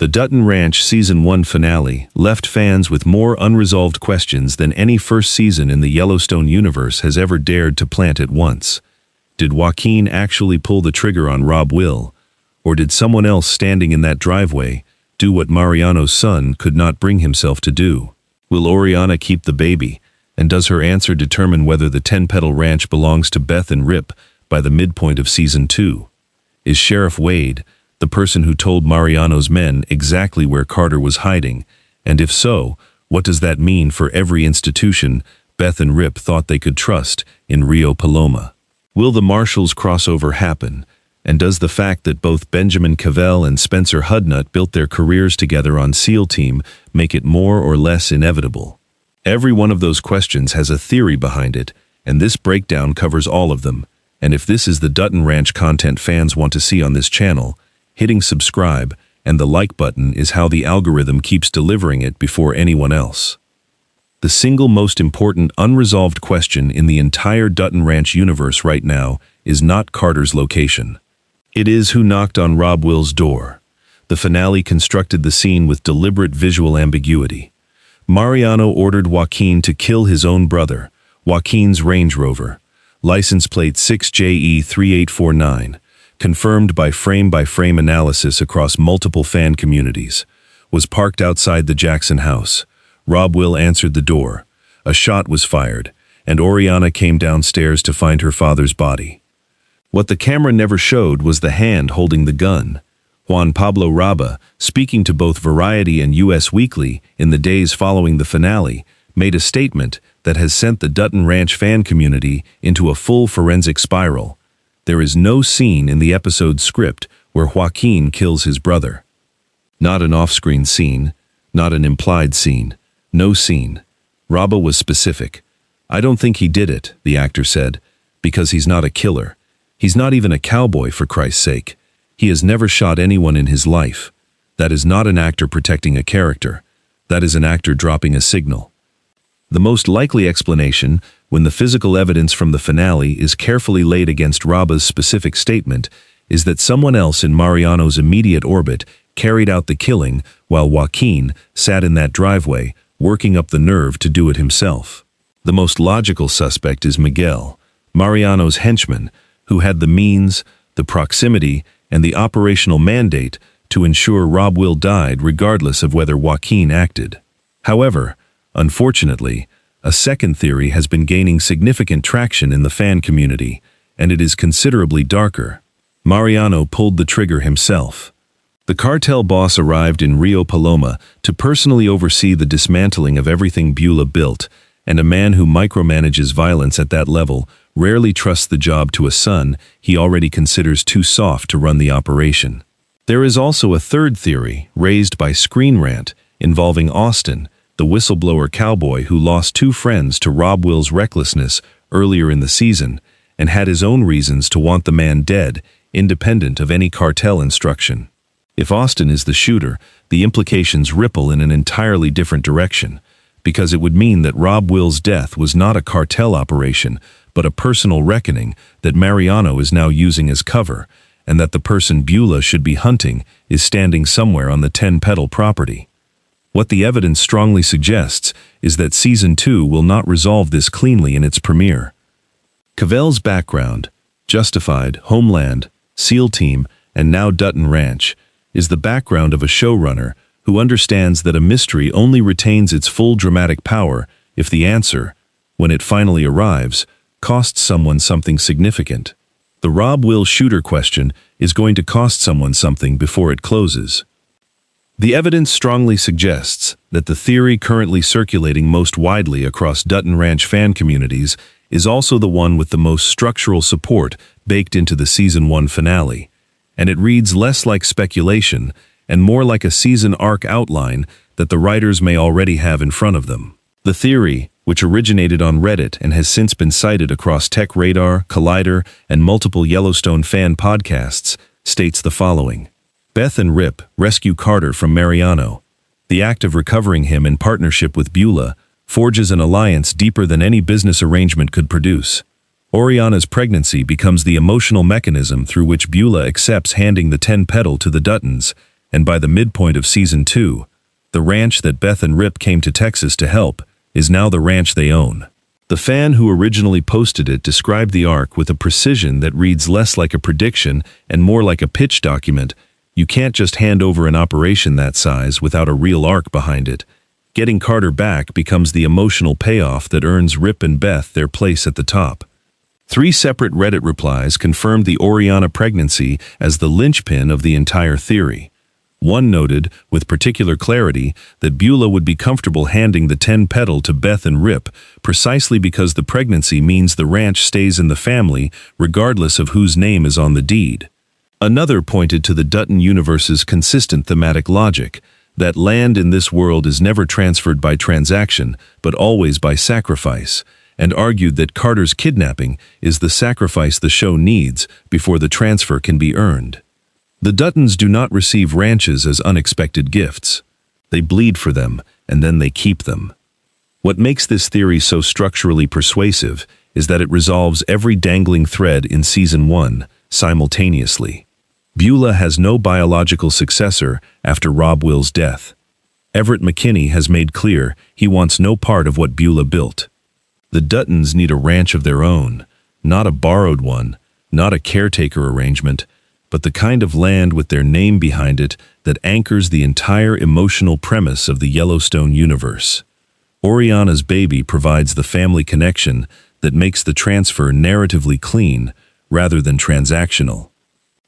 The Dutton Ranch Season 1 finale left fans with more unresolved questions than any first season in the Yellowstone universe has ever dared to plant at once. Did Joaquin actually pull the trigger on Rob Will? Or did someone else standing in that driveway do what Mariano's son could not bring himself to do? Will Oriana keep the baby? And does her answer determine whether the Petal Ranch belongs to Beth and Rip by the midpoint of Season 2? Is Sheriff Wade the person who told Mariano's men exactly where Carter was hiding? And if so, what does that mean for every institution Beth and Rip thought they could trust in Rio Paloma? Will the Marshals crossover happen? And does the fact that both Benjamin Cavell and Spencer Hudnut built their careers together on SEAL Team make it more or less inevitable? Every one of those questions has a theory behind it, and this breakdown covers all of them. And if this is the Dutton Ranch content fans want to see on this channel, hitting subscribe and the like button is how the algorithm keeps delivering it before anyone else. The single most important unresolved question in the entire Dutton Ranch universe right now is not Carter's location. It is who knocked on Rob Will's door. The finale constructed the scene with deliberate visual ambiguity. Mariano ordered Joaquin to kill his own brother, Joaquin's Range Rover, license plate 6JE3849, confirmed by frame-by-frame analysis across multiple fan communities, was parked outside the Jackson house. Rob Will answered the door. A shot was fired, and Oriana came downstairs to find her father's body. What the camera never showed was the hand holding the gun. Juan Pablo Raba, speaking to both Variety and US Weekly in the days following the finale, made a statement that has sent the Dutton Ranch fan community into a full forensic spiral. There is no scene in the episode's script where Joaquin kills his brother. Not an off-screen scene, not an implied scene, no scene. Raba was specific. "I don't think he did it," the actor said, "because he's not a killer. He's not even a cowboy, for Christ's sake. He has never shot anyone in his life. That is not an actor protecting a character. That is an actor dropping a signal." The most likely explanation, when the physical evidence from the finale is carefully laid against Raba's specific statement, is that someone else in Mariano's immediate orbit carried out the killing while Joaquin sat in that driveway, working up the nerve to do it himself. The most logical suspect is Miguel, Mariano's henchman, who had the means, the proximity, and the operational mandate to ensure Rob Will died regardless of whether Joaquin acted. However, unfortunately, a second theory has been gaining significant traction in the fan community, and it is considerably darker. Mariano pulled the trigger himself. The cartel boss arrived in Rio Paloma to personally oversee the dismantling of everything Beulah built, and a man who micromanages violence at that level rarely trusts the job to a son he already considers too soft to run the operation. There is also a third theory, raised by Screen Rant, involving Austin, the whistleblower cowboy who lost two friends to Rob Will's recklessness earlier in the season and had his own reasons to want the man dead, independent of any cartel instruction. If Austin is the shooter, the implications ripple in an entirely different direction, because it would mean that Rob Will's death was not a cartel operation, but a personal reckoning that Mariano is now using as cover, and that the person Beulah should be hunting is standing somewhere on the Petal property. What the evidence strongly suggests is that Season 2 will not resolve this cleanly in its premiere. Cavell's background, Justified, Homeland, SEAL Team, and now Dutton Ranch, is the background of a showrunner who understands that a mystery only retains its full dramatic power if the answer, when it finally arrives, costs someone something significant. The Rob Will shooter question is going to cost someone something before it closes. The evidence strongly suggests that the theory currently circulating most widely across Dutton Ranch fan communities is also the one with the most structural support baked into the Season 1 finale, and it reads less like speculation and more like a season arc outline that the writers may already have in front of them. The theory, which originated on Reddit and has since been cited across Tech Radar, Collider, and multiple Yellowstone fan podcasts, states the following. Beth and Rip rescue Carter from Mariano. The act of recovering him in partnership with Beulah forges an alliance deeper than any business arrangement could produce. Oriana's pregnancy becomes the emotional mechanism through which Beulah accepts handing the Petal to the Duttons, and by the midpoint of Season 2, the ranch that Beth and Rip came to Texas to help is now the ranch they own. The fan who originally posted it described the arc with a precision that reads less like a prediction and more like a pitch document. You can't just hand over an operation that size without a real arc behind it. Getting Carter back becomes the emotional payoff that earns Rip and Beth their place at the top. 3 separate Reddit replies confirmed the Oriana pregnancy as the linchpin of the entire theory. One noted, with particular clarity, that Beulah would be comfortable handing the 10 Petal to Beth and Rip precisely because the pregnancy means the ranch stays in the family regardless of whose name is on the deed. Another pointed to the Dutton Universe's consistent thematic logic, that land in this world is never transferred by transaction, but always by sacrifice, and argued that Carter's kidnapping is the sacrifice the show needs before the transfer can be earned. The Duttons do not receive ranches as unexpected gifts. They bleed for them, and then they keep them. What makes this theory so structurally persuasive is that it resolves every dangling thread in Season 1 simultaneously. Beulah has no biological successor after Rob Will's death. Everett McKinney has made clear he wants no part of what Beulah built. The Duttons need a ranch of their own, not a borrowed one, not a caretaker arrangement, but the kind of land with their name behind it that anchors the entire emotional premise of the Yellowstone universe. Oriana's baby provides the family connection that makes the transfer narratively clean rather than transactional.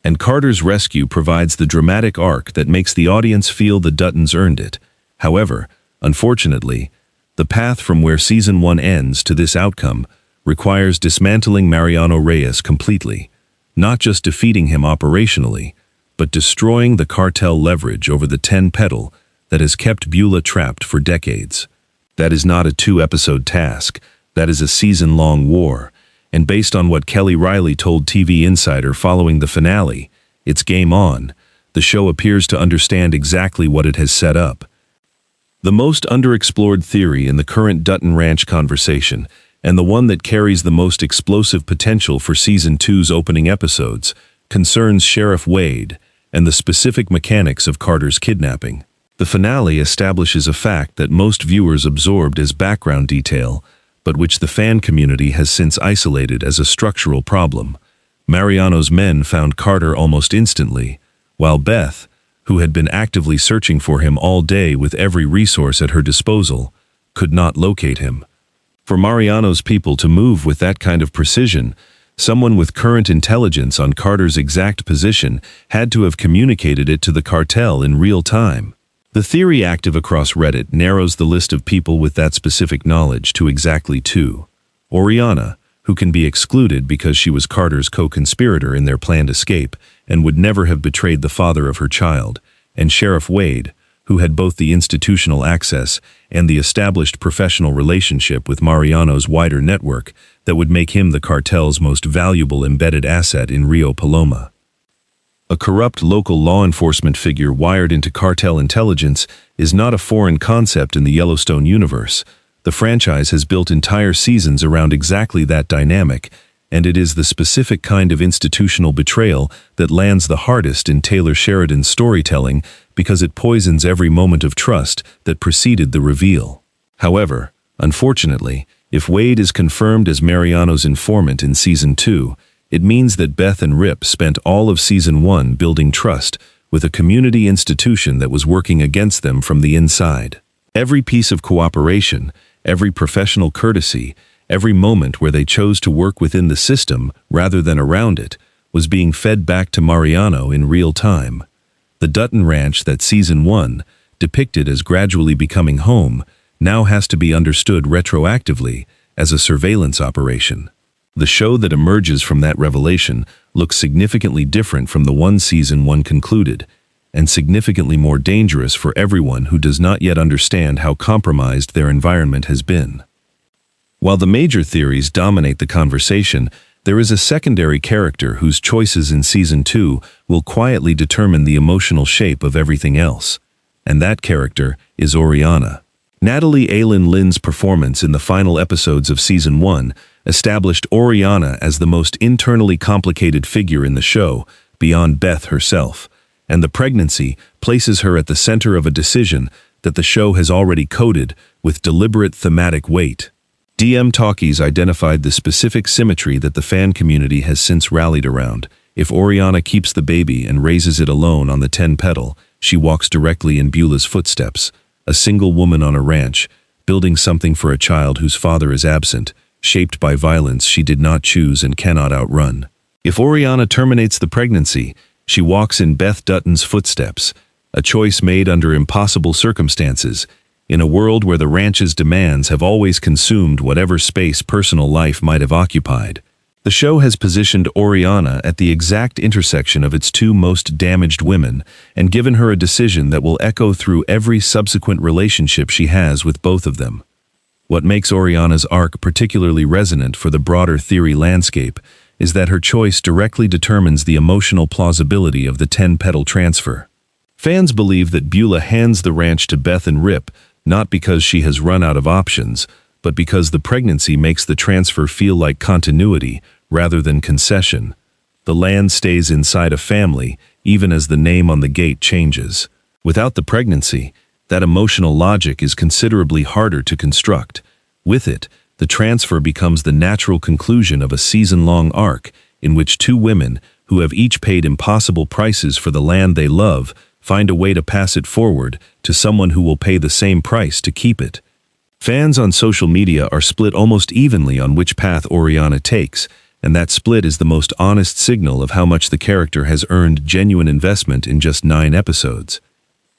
And Carter's rescue provides the dramatic arc that makes the audience feel the Duttons earned it. However, unfortunately, the path from where Season 1 ends to this outcome requires dismantling Mariano Reyes completely. Not just defeating him operationally, but destroying the cartel leverage over the 10 Petal that has kept Beulah trapped for decades. That is not a 2-episode task, that is a season-long war, and based on what Kelly Riley told TV Insider following the finale, it's game on. The show appears to understand exactly what it has set up. The most underexplored theory in the current Dutton Ranch conversation, and the one that carries the most explosive potential for Season 2's opening episodes, concerns Sheriff Wade and the specific mechanics of Carter's kidnapping. The finale establishes a fact that most viewers absorbed as background detail, but which the fan community has since isolated as a structural problem. Mariano's men found Carter almost instantly, while Beth, who had been actively searching for him all day with every resource at her disposal, could not locate him. For Mariano's people to move with that kind of precision, someone with current intelligence on Carter's exact position had to have communicated it to the cartel in real time. The theory active across Reddit narrows the list of people with that specific knowledge to exactly 2. Oriana, who can be excluded because she was Carter's co-conspirator in their planned escape and would never have betrayed the father of her child, and Sheriff Wade, who had both the institutional access and the established professional relationship with Mariano's wider network that would make him the cartel's most valuable embedded asset in Rio Paloma. A corrupt local law enforcement figure wired into cartel intelligence is not a foreign concept in the Yellowstone universe. The franchise has built entire seasons around exactly that dynamic, and it is the specific kind of institutional betrayal that lands the hardest in Taylor Sheridan's storytelling because it poisons every moment of trust that preceded the reveal. However, unfortunately, if Wade is confirmed as Mariano's informant in Season 2, it means that Beth and Rip spent all of Season 1 building trust with a community institution that was working against them from the inside. Every piece of cooperation, every professional courtesy, every moment where they chose to work within the system rather than around it, was being fed back to Mariano in real time. The Dutton Ranch that Season 1 depicted as gradually becoming home now has to be understood retroactively as a surveillance operation. The show that emerges from that revelation looks significantly different from the one Season 1 concluded, and significantly more dangerous for everyone who does not yet understand how compromised their environment has been. While the major theories dominate the conversation, there is a secondary character whose choices in Season 2 will quietly determine the emotional shape of everything else, and that character is Oriana. Natalie Aylin Lynn's performance in the final episodes of Season 1 established Oriana as the most internally complicated figure in the show, beyond Beth herself, and the pregnancy places her at the center of a decision that the show has already coded with deliberate thematic weight. DM Talkies identified the specific symmetry that the fan community has since rallied around. If Oriana keeps the baby and raises it alone on the 10-petal, she walks directly in Beulah's footsteps, a single woman on a ranch, building something for a child whose father is absent, shaped by violence she did not choose and cannot outrun. If Oriana terminates the pregnancy, she walks in Beth Dutton's footsteps, a choice made under impossible circumstances, in a world where the ranch's demands have always consumed whatever space personal life might have occupied. The show has positioned Oriana at the exact intersection of its two most damaged women and given her a decision that will echo through every subsequent relationship she has with both of them. What makes Oriana's arc particularly resonant for the broader theory landscape is that her choice directly determines the emotional plausibility of the 10-petal transfer. Fans believe that Beulah hands the ranch to Beth and Rip not because she has run out of options, but because the pregnancy makes the transfer feel like continuity rather than concession. The land stays inside a family, even as the name on the gate changes. Without the pregnancy, that emotional logic is considerably harder to construct. With it, the transfer becomes the natural conclusion of a season-long arc in which two women, who have each paid impossible prices for the land they love, find a way to pass it forward to someone who will pay the same price to keep it. Fans on social media are split almost evenly on which path Oriana takes, and that split is the most honest signal of how much the character has earned genuine investment in just 9 episodes.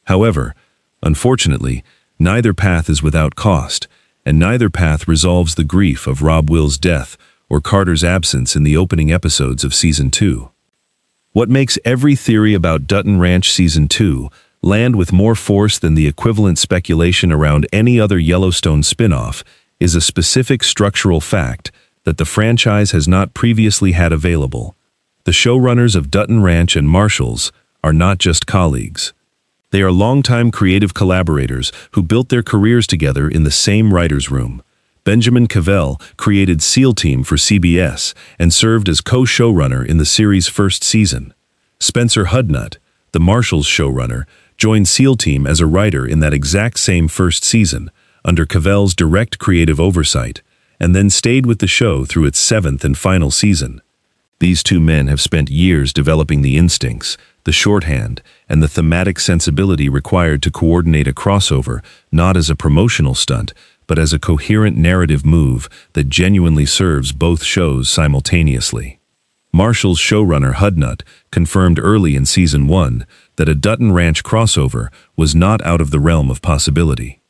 However, unfortunately, neither path is without cost, and neither path resolves the grief of Rob Will's death or Carter's absence in the opening episodes of Season 2. What makes every theory about Dutton Ranch Season 2 land with more force than the equivalent speculation around any other Yellowstone spin-off is a specific structural fact that the franchise has not previously had available. The showrunners of Dutton Ranch and Marshals are not just colleagues. They are longtime creative collaborators who built their careers together in the same writer's room. Benjamin Cavell created SEAL Team for CBS and served as co-showrunner in the series' first season. Spencer Hudnut, the Marshals showrunner, joined SEAL Team as a writer in that exact same first season, under Cavell's direct creative oversight, and then stayed with the show through its 7th and final season. These two men have spent years developing the instincts, the shorthand, and the thematic sensibility required to coordinate a crossover, not as a promotional stunt, but as a coherent narrative move that genuinely serves both shows simultaneously. Marshals showrunner Hudnut confirmed early in Season 1 that a Dutton Ranch crossover was not out of the realm of possibility.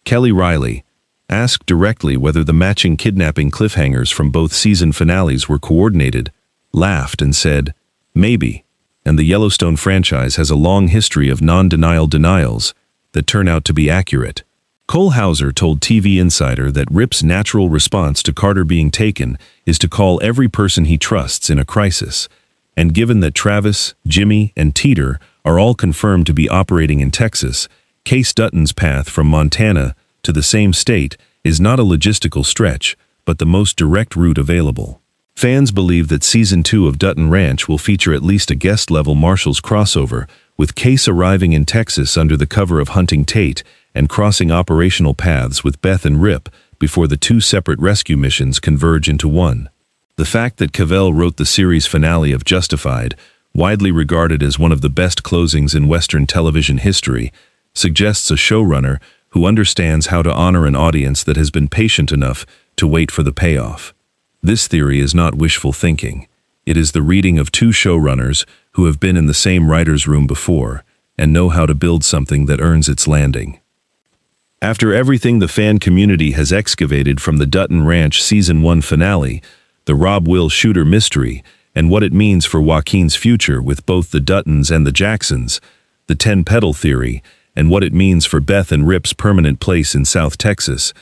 Kelly Riley, asked directly whether the matching kidnapping cliffhangers from both season finales were coordinated, laughed and said, "Maybe," and the Yellowstone franchise has a long history of non-denial denials that turn out to be accurate. Cole Hauser told TV Insider that Rip's natural response to Carter being taken is to call every person he trusts in a crisis, and given that Travis, Jimmy, and Teeter are all confirmed to be operating in Texas, Case Dutton's path from Montana to the same state is not a logistical stretch, but the most direct route available. Fans believe that Season 2 of Dutton Ranch will feature at least a guest-level Marshals crossover, with Case arriving in Texas under the cover of hunting Tate and crossing operational paths with Beth and Rip before the 2 separate rescue missions converge into one. The fact that Cavell wrote the series finale of Justified, widely regarded as one of the best closings in Western television history, suggests a showrunner who understands how to honor an audience that has been patient enough to wait for the payoff. This theory is not wishful thinking. It is the reading of 2 showrunners who have been in the same writer's room before and know how to build something that earns its landing. After everything the fan community has excavated from the Dutton Ranch Season 1 finale, the Rob Will shooter mystery, and what it means for Joaquin's future with both the Duttons and the Jacksons, the 10-petal theory, and what it means for Beth and Rip's permanent place in South Texas,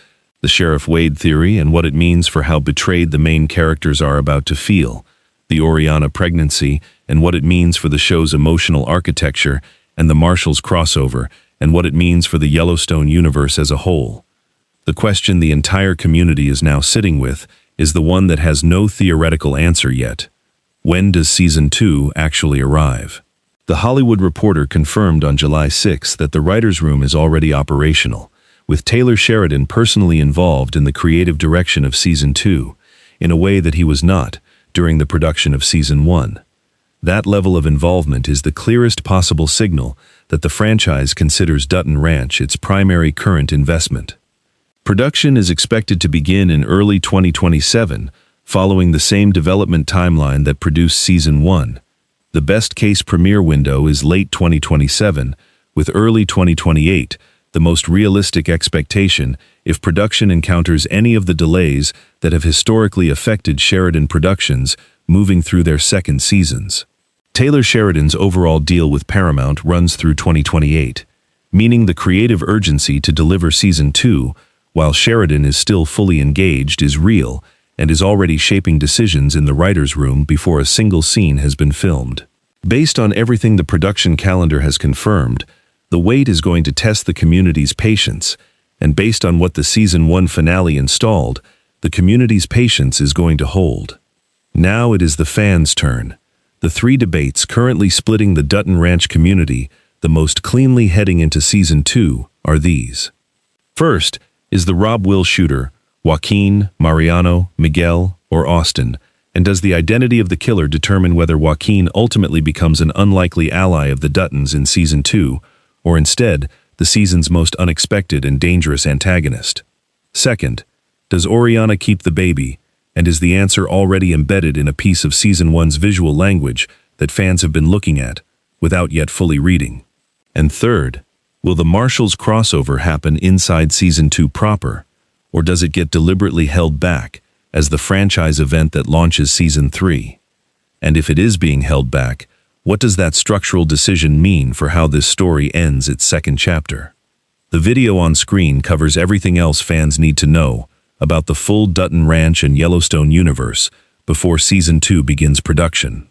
the Sheriff Wade theory, and what it means for how betrayed the main characters are about to feel, the Oriana pregnancy, and what it means for the show's emotional architecture, and the Marshals crossover, and what it means for the Yellowstone universe as a whole. The question the entire community is now sitting with is the one that has no theoretical answer yet. When does Season 2 actually arrive? The Hollywood Reporter confirmed on July 6 that the writer's room is already operational, with Taylor Sheridan personally involved in the creative direction of Season 2, in a way that he was not during the production of Season 1. That level of involvement is the clearest possible signal that the franchise considers Dutton Ranch its primary current investment. Production is expected to begin in early 2027, following the same development timeline that produced Season 1. The best-case premiere window is late 2027, with early 2028 the most realistic expectation if production encounters any of the delays that have historically affected Sheridan Productions moving through their second seasons. Taylor Sheridan's overall deal with Paramount runs through 2028, meaning the creative urgency to deliver Season 2, while Sheridan is still fully engaged, is real and is already shaping decisions in the writer's room before a single scene has been filmed. Based on everything the production calendar has confirmed, the wait is going to test the community's patience, and based on what the Season 1 finale installed, the community's patience is going to hold. Now it is the fans' turn. The three debates currently splitting the Dutton Ranch community, the most cleanly heading into Season 2, are these. First is the Rob Will shooter, Joaquin, Mariano, Miguel, or Austin, and does the identity of the killer determine whether Joaquin ultimately becomes an unlikely ally of the Duttons in Season 2, or instead, the season's most unexpected and dangerous antagonist? Second, does Oriana keep the baby, and is the answer already embedded in a piece of Season 1's visual language that fans have been looking at, without yet fully reading? And third, will the Marshals crossover happen inside Season 2 proper, or does it get deliberately held back as the franchise event that launches Season 3? And if it is being held back, what does that structural decision mean for how this story ends its second chapter? The video on screen covers everything else fans need to know about the full Dutton Ranch and Yellowstone universe before Season 2 begins production.